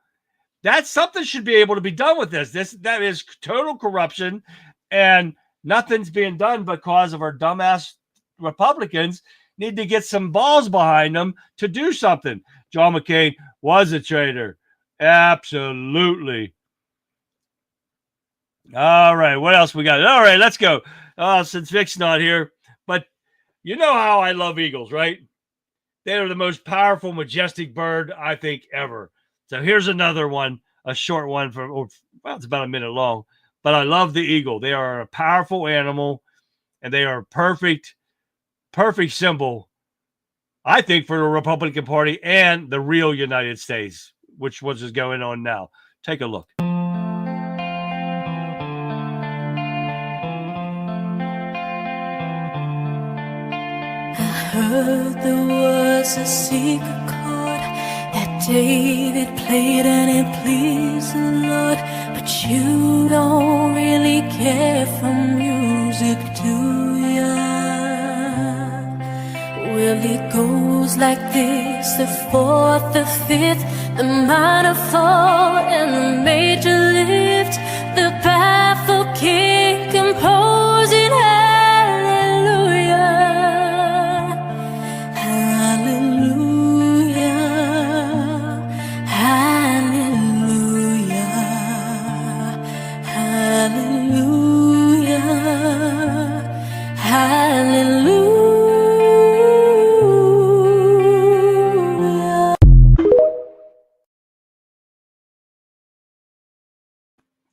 That something should be able to be done with this. That is total corruption, and nothing's being done because of our dumbass Republicans need to get some balls behind them to do something. John McCain was a traitor. Absolutely. All right, what else we got? All right, let's go. Since Vic's not here, but you know how I love eagles, right? They are the most powerful, majestic bird, I think, ever. So here's another one, a short one it's about a minute long, but I love the eagle. They are a powerful animal, and they are a perfect symbol, I think, for the Republican Party and the real United States, which is going on now. Take a look. Heard there was a secret chord that David played and it pleased the Lord, but you don't really care for music, do ya? Well, it goes like this: the fourth, the fifth, the minor fall, and the major lift, the baffled king composing hallelujah.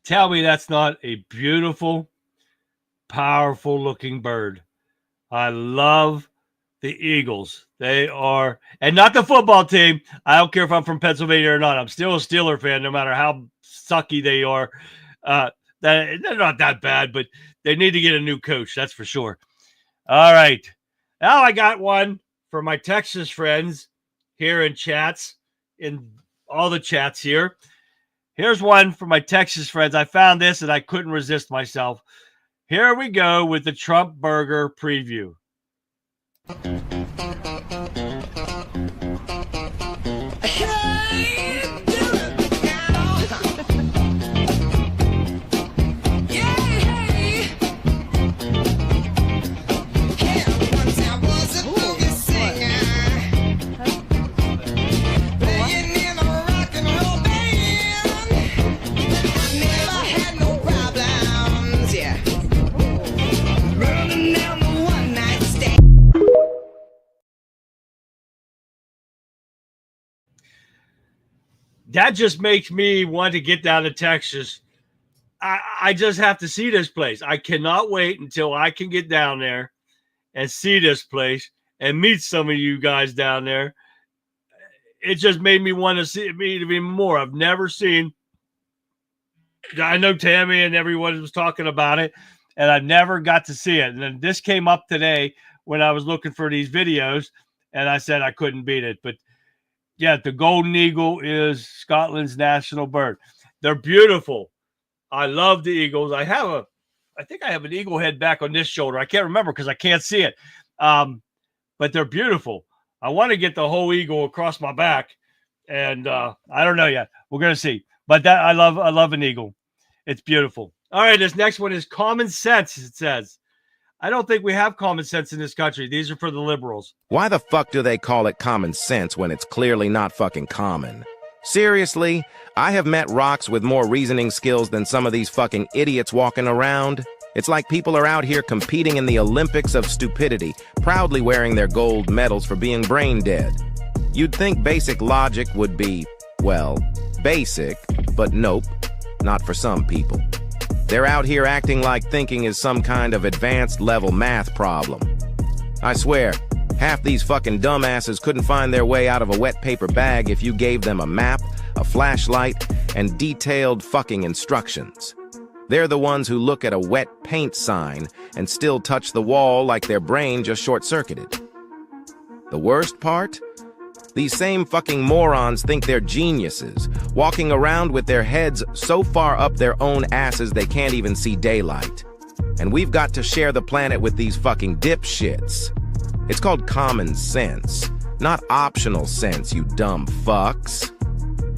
Tell me that's not a beautiful, powerful looking bird. I love the Eagles. They are, and not the football team. I don't care if I'm from Pennsylvania or not. I'm still a Steeler fan, no matter how sucky they are. They're not that bad, but they need to get a new coach. That's for sure. All right. Now I got one for my Texas friends here in chats, in all the chats here. Here's one for my Texas friends. I found this and I couldn't resist myself. Here we go with the Trump burger preview. That just makes me want to get down to Texas. I just have to see this place. I cannot wait until I can get down there and see this place and meet some of you guys down there. It just made me want to see it even more. I've never seen. I know Tammy and everyone was talking about it, and I've never got to see it. And then this came up today when I was looking for these videos, and I said I couldn't beat it. But yeah, the golden eagle is Scotland's national bird. They're beautiful. I love the eagles. I think I have an eagle head back on this shoulder. I can't remember because I can't see it. But they're beautiful. I want to get the whole eagle across my back, and I don't know yet. We're gonna see. But that I love an eagle. It's beautiful. All right, this next one is common sense. It says, I don't think we have common sense in this country. These are for the liberals. Why the fuck do they call it common sense when it's clearly not fucking common? Seriously, I have met rocks with more reasoning skills than some of these fucking idiots walking around. It's like people are out here competing in the Olympics of stupidity, proudly wearing their gold medals for being brain dead. You'd think basic logic would be, well, basic, but nope, not for some people. They're out here acting like thinking is some kind of advanced level math problem. I swear, half these fucking dumbasses couldn't find their way out of a wet paper bag if you gave them a map, a flashlight, and detailed fucking instructions. They're the ones who look at a wet paint sign and still touch the wall like their brain just short-circuited. The worst part? These same fucking morons think they're geniuses, walking around with their heads so far up their own asses they can't even see daylight. And we've got to share the planet with these fucking dipshits. It's called common sense, not optional sense, you dumb fucks.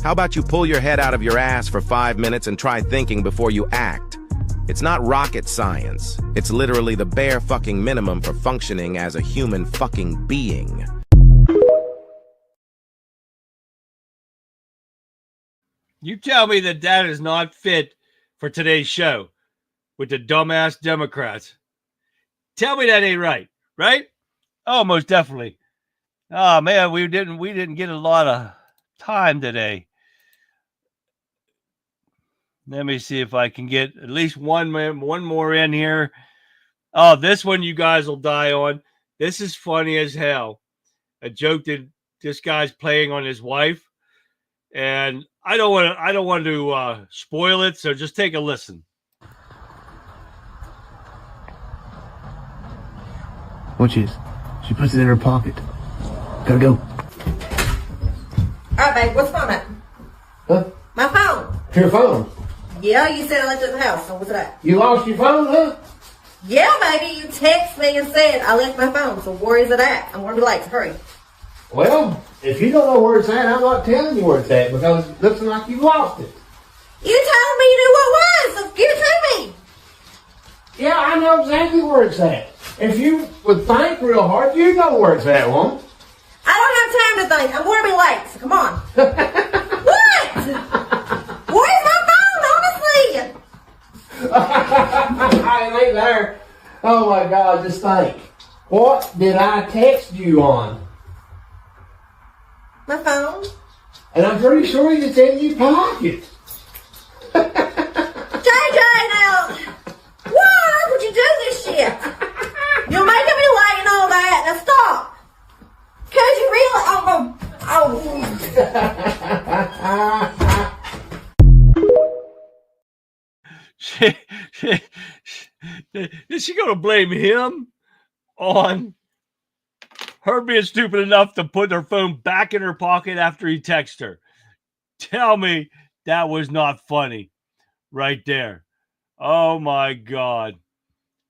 How about you pull your head out of your ass for 5 minutes and try thinking before you act? It's not rocket science. It's literally the bare fucking minimum for functioning as a human fucking being. You tell me that that is not fit for today's show with the dumbass Democrats. Tell me that ain't right, right? Oh, most definitely. Oh man, we didn't get a lot of time today. Let me see if I can get at least one more in here. Oh, this one you guys will die on. This is funny as hell. A joke that this guy's playing on his wife, and I don't want to spoil it, so just take a listen. Watch this. She puts it in her pocket. Gotta go. All right, babe, what's the phone at? Huh? My phone. Your phone? Yeah, you said I left it at the house, so what's it at? You lost your phone, huh? Yeah, baby, you texted me and said I left my phone, so where is it at? I'm gonna be late, hurry. Well, if you don't know where it's at, I'm not telling you where it's at because it looks like you lost it. You told me you knew what it was, so give it to me. Yeah, I know exactly where it's at. If you would think real hard, you know where it's at, woman. I don't have time to think. I'm gonna be late, so come on. What? Where's my phone, honestly? It ain't there. Oh my God, just think. What did I text you on? My phone. And I'm pretty sure it's in your pocket. JJ, now, why would you do this shit? You're making me late and all that. Now stop. Cause you really, Is she going to blame him on her being stupid enough to put her phone back in her pocket after he texted her? Tell me that was not funny right there. Oh, my God.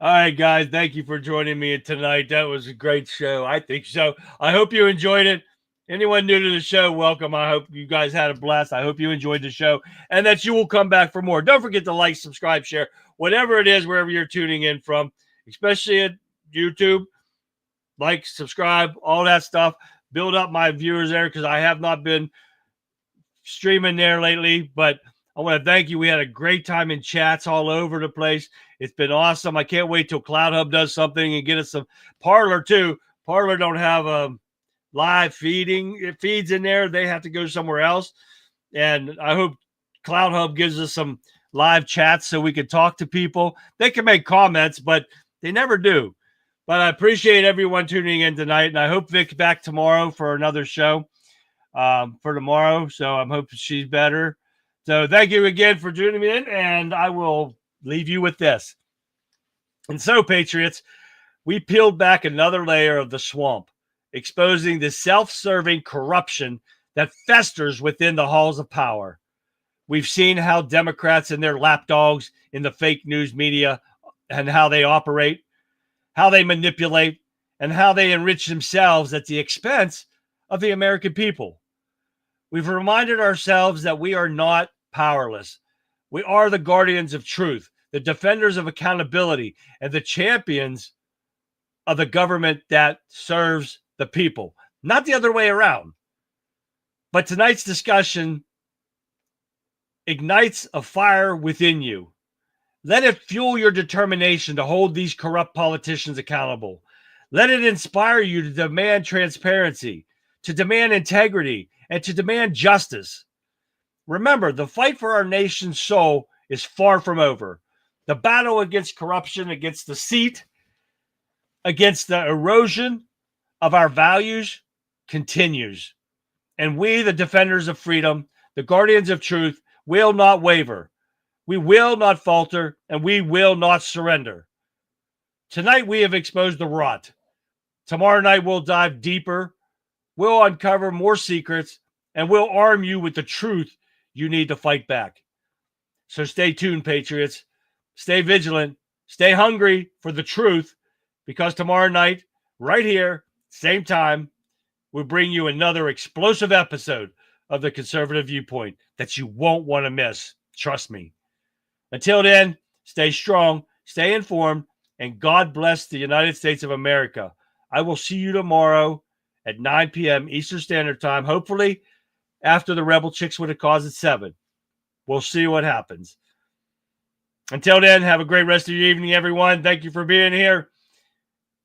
All right, guys. Thank you for joining me tonight. That was a great show. I think so. I hope you enjoyed it. Anyone new to the show, welcome. I hope you guys had a blast. I hope you enjoyed the show and that you will come back for more. Don't forget to like, subscribe, share, whatever it is, wherever you're tuning in from, especially at YouTube. Like, subscribe, all that stuff. Build up my viewers there because I have not been streaming there lately, but I want to thank you. We had a great time in chats all over the place. It's been awesome. I can't wait till Cloud Hub does something and get us some Parlor too. Parlor don't have live feeds in there. They have to go somewhere else. And I hope Cloud Hub gives us some live chats so we can talk to people. They can make comments, but they never do. But I appreciate everyone tuning in tonight. And I hope Vic's back tomorrow for another show for tomorrow. So I'm hoping she's better. So thank you again for tuning me in. And I will leave you with this. And so, Patriots, we peeled back another layer of the swamp, exposing the self-serving corruption that festers within the halls of power. We've seen how Democrats and their lapdogs in the fake news media and how they operate, how they manipulate, and how they enrich themselves at the expense of the American people. We've reminded ourselves that we are not powerless. We are the guardians of truth, the defenders of accountability, and the champions of the government that serves the people, not the other way around. But tonight's discussion ignites a fire within you. Let it fuel your determination to hold these corrupt politicians accountable. Let it inspire you to demand transparency, to demand integrity, and to demand justice. Remember, the fight for our nation's soul is far from over. The battle against corruption, against deceit, against the erosion of our values continues. And we, the defenders of freedom, the guardians of truth, will not waver. We will not falter, and we will not surrender. Tonight, we have exposed the rot. Tomorrow night, we'll dive deeper. We'll uncover more secrets, and we'll arm you with the truth you need to fight back. So stay tuned, Patriots. Stay vigilant. Stay hungry for the truth, because tomorrow night, right here, same time, we'll bring you another explosive episode of the Conservative Viewpoint that you won't want to miss. Trust me. Until then, stay strong, stay informed, and God bless the United States of America. I will see you tomorrow at 9 p.m. Eastern Standard Time, hopefully after the Rebel Chicks with a Cause at 7. We'll see what happens. Until then, have a great rest of your evening, everyone. Thank you for being here.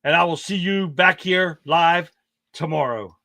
And I will see you back here live tomorrow.